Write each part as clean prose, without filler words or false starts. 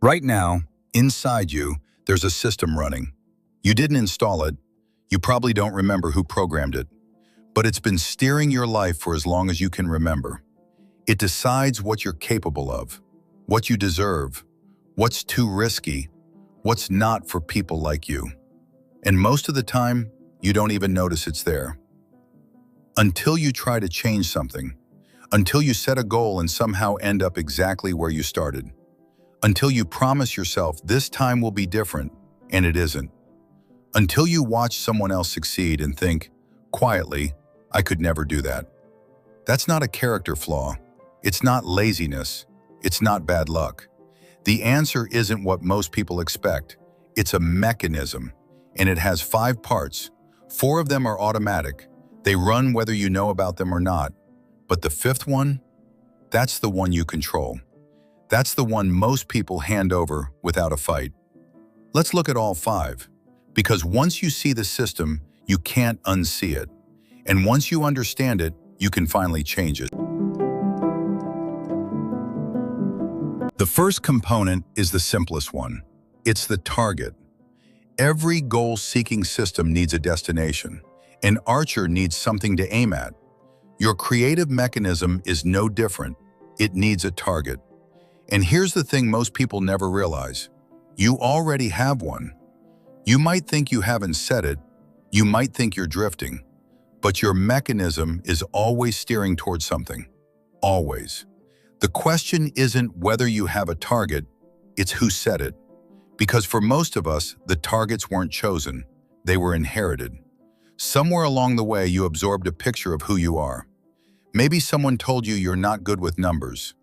Right now, inside you, there's a system running. You didn't install it. You probably don't remember who programmed it. But it's been steering your life for as long as you can remember. It decides what you're capable of, what you deserve, what's too risky, what's not for people like you. And most of the time, you don't even notice it's there. Until you try to change something, until you set a goal and somehow end up exactly where you started, until you promise yourself this time will be different, and it isn't. Until you watch someone else succeed and think, quietly, I could never do that. That's not a character flaw. It's not laziness. It's not bad luck. The answer isn't what most people expect. It's a mechanism, and it has 5 parts. 4 of them are automatic. They run whether you know about them or not. But the 5th one, that's the one you control. That's the one most people hand over without a fight. Let's look at all 5, because once you see the system, you can't unsee it. And once you understand it, you can finally change it. The first component is the simplest one. It's the target. Every goal-seeking system needs a destination. An archer needs something to aim at. Your creative mechanism is no different. It needs a target. And here's the thing most people never realize. You already have one. You might think you haven't set it. You might think you're drifting. But your mechanism is always steering towards something. Always. The question isn't whether you have a target, it's who set it. Because for most of us, the targets weren't chosen. They were inherited. Somewhere along the way, you absorbed a picture of who you are. Maybe someone told you you're not good with numbers.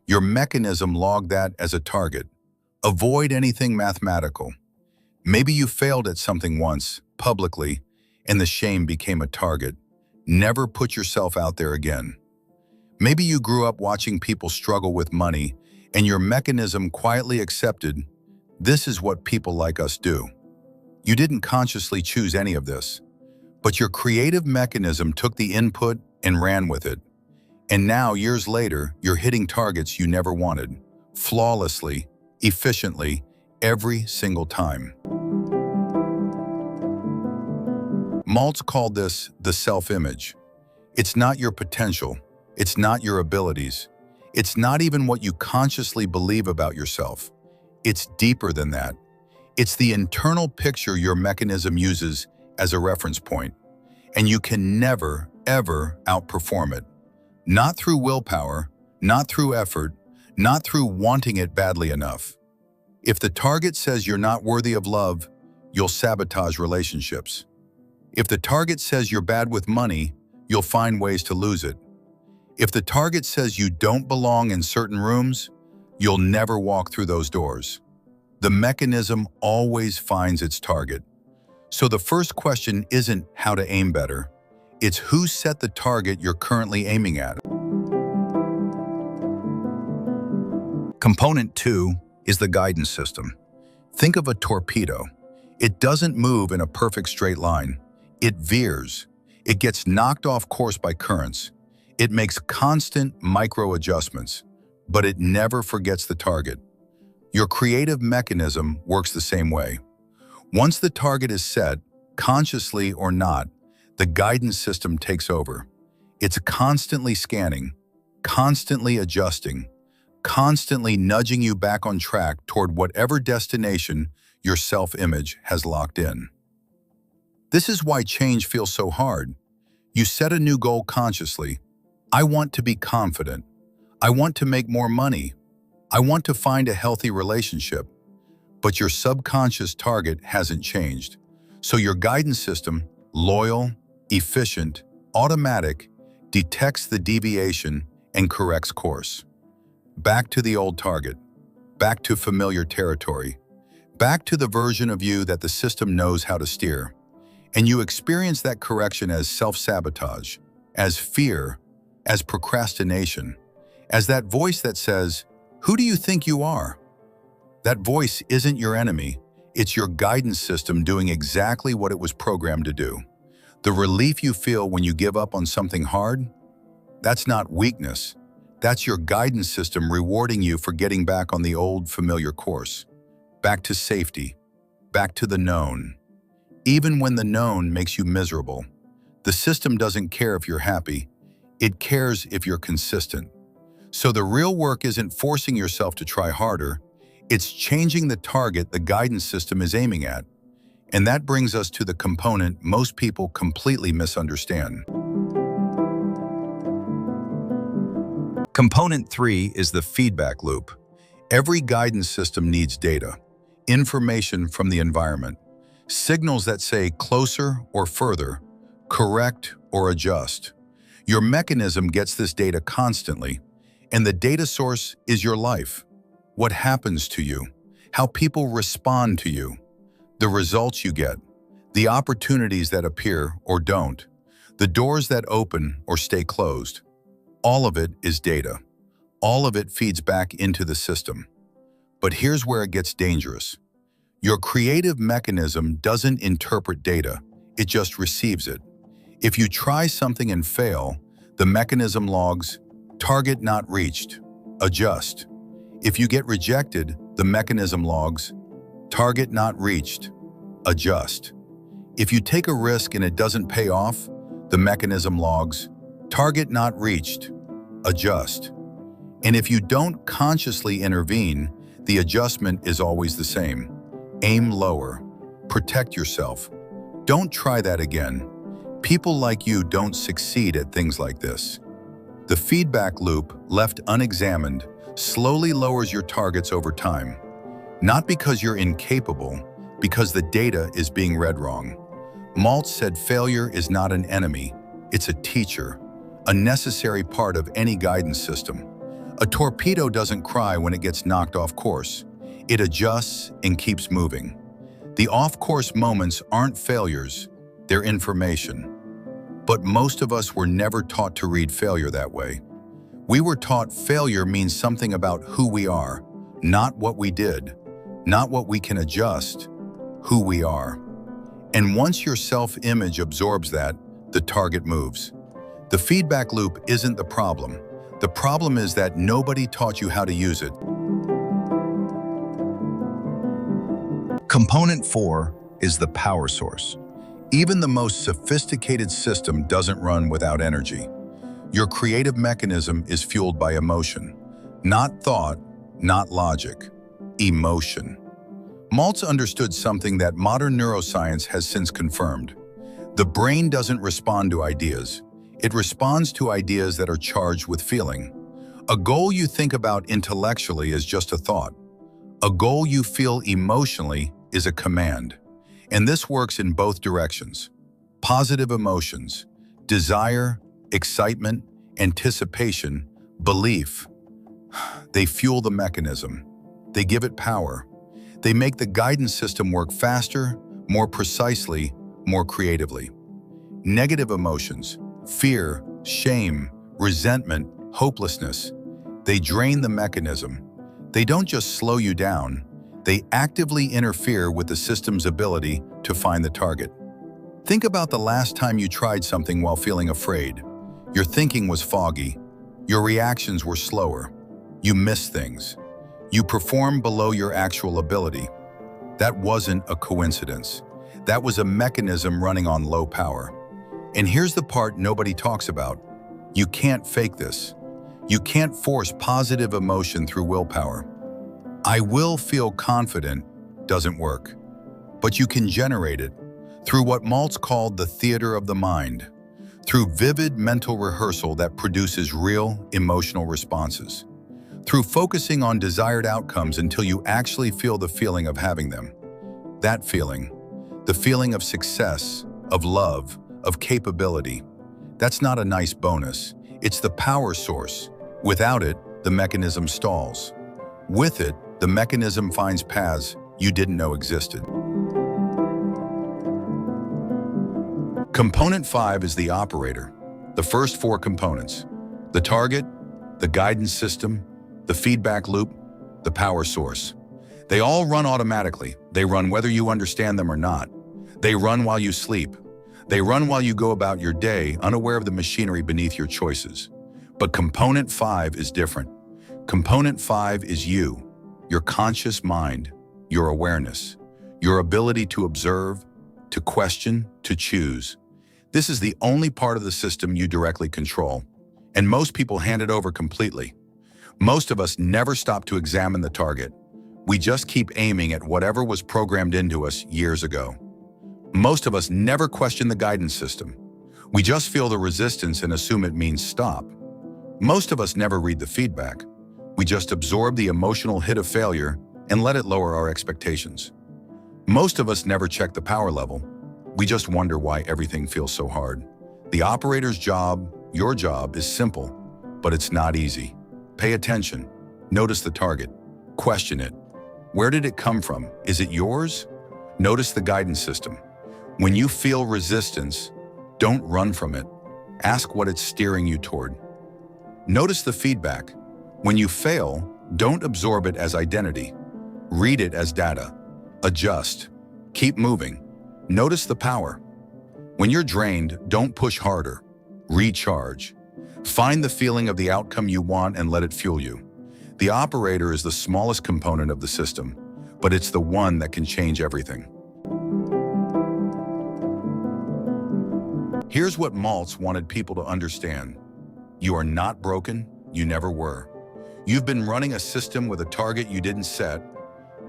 Your mechanism logged that as a target. Avoid anything mathematical. Maybe you failed at something once, publicly, and the shame became a target. Never put yourself out there again. Maybe you grew up watching people struggle with money, and your mechanism quietly accepted, this is what people like us do. You didn't consciously choose any of this, but your creative mechanism took the input and ran with it. And now, years later, you're hitting targets you never wanted, flawlessly, efficiently, every single time. Maltz called this the self-image. It's not your potential. It's not your abilities. It's not even what you consciously believe about yourself. It's deeper than that. It's the internal picture your mechanism uses as a reference point. And you can never, ever outperform it. Not through willpower, not through effort, not through wanting it badly enough. If the target says you're not worthy of love, you'll sabotage relationships. If the target says you're bad with money, you'll find ways to lose it. If the target says you don't belong in certain rooms, you'll never walk through those doors. The mechanism always finds its target. So the first question isn't how to aim better. It's who set the target you're currently aiming at. Component 2 is the guidance system. Think of a torpedo. It doesn't move in a perfect straight line. It veers. It gets knocked off course by currents. It makes constant micro adjustments, but it never forgets the target. Your creative mechanism works the same way. Once the target is set, consciously or not, the guidance system takes over. It's constantly scanning, constantly adjusting, constantly nudging you back on track toward whatever destination your self-image has locked in. This is why change feels so hard. You set a new goal consciously. I want to be confident. I want to make more money. I want to find a healthy relationship. But your subconscious target hasn't changed. So your guidance system, loyal, efficient, automatic, detects the deviation and corrects course. Back to the old target. Back to familiar territory. Back to the version of you that the system knows how to steer. And you experience that correction as self-sabotage, as fear, as procrastination, as that voice that says, who do you think you are? That voice isn't your enemy. It's your guidance system doing exactly what it was programmed to do. The relief you feel when you give up on something hard, that's not weakness. That's your guidance system rewarding you for getting back on the old, familiar course. Back to safety, back to the known. Even when the known makes you miserable, the system doesn't care if you're happy. It cares if you're consistent. So the real work isn't forcing yourself to try harder. It's changing the target the guidance system is aiming at. And that brings us to the component most people completely misunderstand. Component 3 is the feedback loop. Every guidance system needs data, information from the environment, signals that say closer or further, correct or adjust. Your mechanism gets this data constantly, and the data source is your life. What happens to you, how people respond to you, the results you get, the opportunities that appear or don't, the doors that open or stay closed. All of it is data. All of it feeds back into the system. But here's where it gets dangerous. Your creative mechanism doesn't interpret data, it just receives it. If you try something and fail, the mechanism logs, target not reached, adjust. If you get rejected, the mechanism logs, target not reached, adjust. If you take a risk and it doesn't pay off, the mechanism logs, target not reached, adjust. And if you don't consciously intervene, the adjustment is always the same. Aim lower. Protect yourself. Don't try that again. People like you don't succeed at things like this. The feedback loop, left unexamined, slowly lowers your targets over time. Not because you're incapable, because the data is being read wrong. Maltz said failure is not an enemy, it's a teacher, a necessary part of any guidance system. A torpedo doesn't cry when it gets knocked off course. It adjusts and keeps moving. The off-course moments aren't failures, they're information. But most of us were never taught to read failure that way. We were taught failure means something about who we are, not what we did, not what we can adjust, who we are. And once your self-image absorbs that, the target moves. The feedback loop isn't the problem. The problem is that nobody taught you how to use it. Component 4 is the power source. Even the most sophisticated system doesn't run without energy. Your creative mechanism is fueled by emotion, not thought, not logic, emotion. Maltz understood something that modern neuroscience has since confirmed. The brain doesn't respond to ideas. It responds to ideas that are charged with feeling. A goal you think about intellectually is just a thought. A goal you feel emotionally is a command. And this works in both directions. Positive emotions, desire, excitement, anticipation, belief. They fuel the mechanism. They give it power. They make the guidance system work faster, more precisely, more creatively. Negative emotions, fear, shame, resentment, hopelessness, they drain the mechanism. They don't just slow you down, they actively interfere with the system's ability to find the target. Think about the last time you tried something while feeling afraid. Your thinking was foggy. Your reactions were slower. You missed things. You performed below your actual ability. That wasn't a coincidence. That was a mechanism running on low power. And here's the part nobody talks about. You can't fake this. You can't force positive emotion through willpower. I will feel confident doesn't work. But you can generate it through what Maltz called the theater of the mind, through vivid mental rehearsal that produces real emotional responses, through focusing on desired outcomes until you actually feel the feeling of having them. That feeling, the feeling of success, of love, of capability. That's not a nice bonus. It's the power source. Without it, the mechanism stalls. With it, the mechanism finds paths you didn't know existed. Component 5 is the operator. The first 4 components: the target, the guidance system, the feedback loop, the power source. They all run automatically. They run whether you understand them or not. They run while you sleep. They run while you go about your day, unaware of the machinery beneath your choices. But component 5 is different. Component 5 is you, your conscious mind, your awareness, your ability to observe, to question, to choose. This is the only part of the system you directly control, and most people hand it over completely. Most of us never stop to examine the target. We just keep aiming at whatever was programmed into us years ago. Most of us never question the guidance system. We just feel the resistance and assume it means stop. Most of us never read the feedback. We just absorb the emotional hit of failure and let it lower our expectations. Most of us never check the power level. We just wonder why everything feels so hard. The operator's job, your job, is simple, but it's not easy. Pay attention. Notice the target. Question it. Where did it come from? Is it yours? Notice the guidance system. When you feel resistance, don't run from it. Ask what it's steering you toward. Notice the feedback. When you fail, don't absorb it as identity. Read it as data. Adjust. Keep moving. Notice the power. When you're drained, don't push harder. Recharge. Find the feeling of the outcome you want and let it fuel you. The operator is the smallest component of the system, but it's the one that can change everything. Here's what Maltz wanted people to understand. You are not broken, you never were. You've been running a system with a target you didn't set,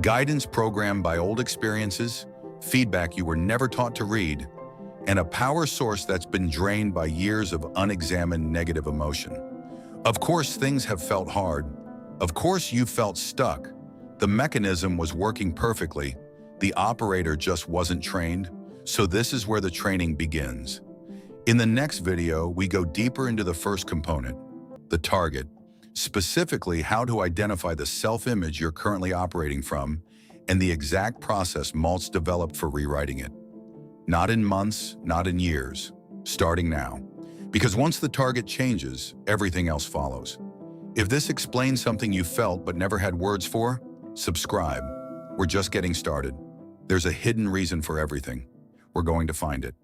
guidance programmed by old experiences, feedback you were never taught to read, and a power source that's been drained by years of unexamined negative emotion. Of course, things have felt hard. Of course, you felt stuck. The mechanism was working perfectly. The operator just wasn't trained. So this is where the training begins. In the next video, we go deeper into the first component, the target, specifically how to identify the self-image you're currently operating from and the exact process Maltz developed for rewriting it. Not in months, not in years, starting now. Because once the target changes, everything else follows. If this explains something you felt but never had words for, subscribe. We're just getting started. There's a hidden reason for everything. We're going to find it.